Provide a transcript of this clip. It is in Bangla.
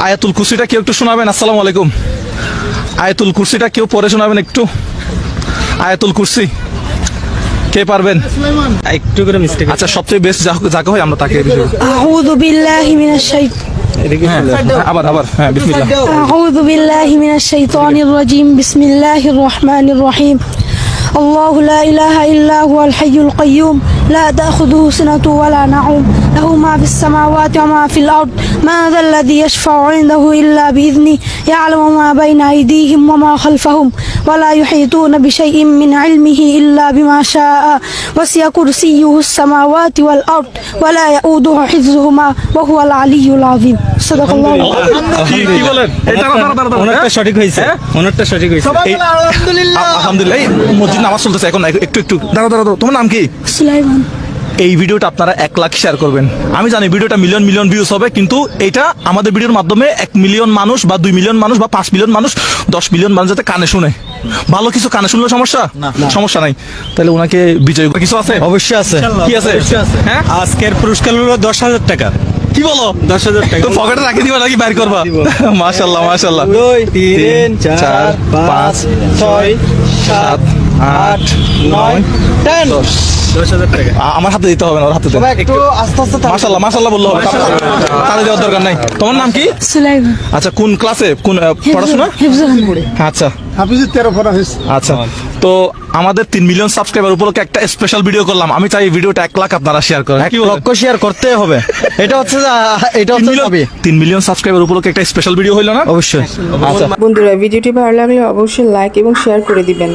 আয়াতুল কুরসিটা কেউ একটু শোনাবেন? আসসালামু আলাইকুম। আয়াতুল কুরসিটা কেউ পড়ে শোনাবেন একটু? আয়াতুল কুরসি কে পারবেন? একটু করে মিস্টেক। আচ্ছা, সবচেয়ে বেস্ট যাকে হয় আমরা তাকে أعوذ بالله من الشيطان আবার হ্যাঁ, বিসমিল্লাহ। أعوذ بالله من الشيطان الرجيم بسم الله الرحمن الرحيم الله لا إله إلا هو الحي القيوم لا تأخذه سنة ولا نوم له ما في السماوات وما في الأرض ما ذا الذي يشفع عنده إلا بإذنه يعلم ما بين أيديهم وما خلفهم ولا يحيطون بشيء من علمه إلا بما شاء وسع كرسيه السماوات والأرض ولا يؤوده حفظهما وهو العلي العظيم صدق الله কি বলেন? এটা ওনারটা সঠিক হয়েছে, ওনারটা সঠিক হয়েছে। আলহামদুলিল্লাহ। এই মসজিদ নামাজ চলতেছে এখন, একটু দাঁড়াও। তোমার নাম কি? سليمان এই ভিডিওটা আপনারা 1 লাখ শেয়ার করবেন। আমি জানি ভিডিওটা মিলিয়ন ভিউজ হবে, কিন্তু এটা আমাদের ভিডিওর মাধ্যমে 1 মিলিয়ন মানুষ বা 2 মিলিয়ন মানুষ বা 5 মিলিয়ন মানুষ 10 মিলিয়ন মানুষ যাতে কানে শুনে। ভালো কিছু কানে শুনলে সমস্যা নাই। তাহলে ওনাকে বিজয় কিছু আছে? অবশ্যই আছে। কি আছে? হ্যাঁ, আজকের পুরস্কার হলো 10,000 টাকা। কি বলো? 10,000 টাকা। তো পকেটে রাখি দিবা নাকি বাইর করবা? মাশাআল্লাহ 2 3 4 5 6 7 8 9 10 10,000 টাকা। আমার হাতে দিতে হবে না, ওর হাতে দেন। একটু আস্তে আস্তে। মাশাআল্লাহ বললো হবে, তাহলে দেওয়ার দরকার নাই। তোমার নাম কি? سليمان আচ্ছা, কোন ক্লাসে, কোন পড়াশোনা? حفظ আচ্ছা হাফিজের 13 পড়া হয়েছে। আচ্ছা, তো আমাদের 3 মিলিয়ন সাবস্ক্রাইবার উপলক্ষে একটা স্পেশাল ভিডিও করলাম। আমি চাই এই ভিডিওটা 1 লাখ আপনারা শেয়ার করেন। 1 লক্ষ শেয়ার করতে হবে। এটা হচ্ছে 3 মিলিয়ন সাবস্ক্রাইবার উপলক্ষে একটা স্পেশাল ভিডিও হইলো না? অবশ্যই। আচ্ছা, বন্ধুরা ভিডিওটি ভালো লাগলে অবশ্যই লাইক এবং শেয়ার করে দিবেন।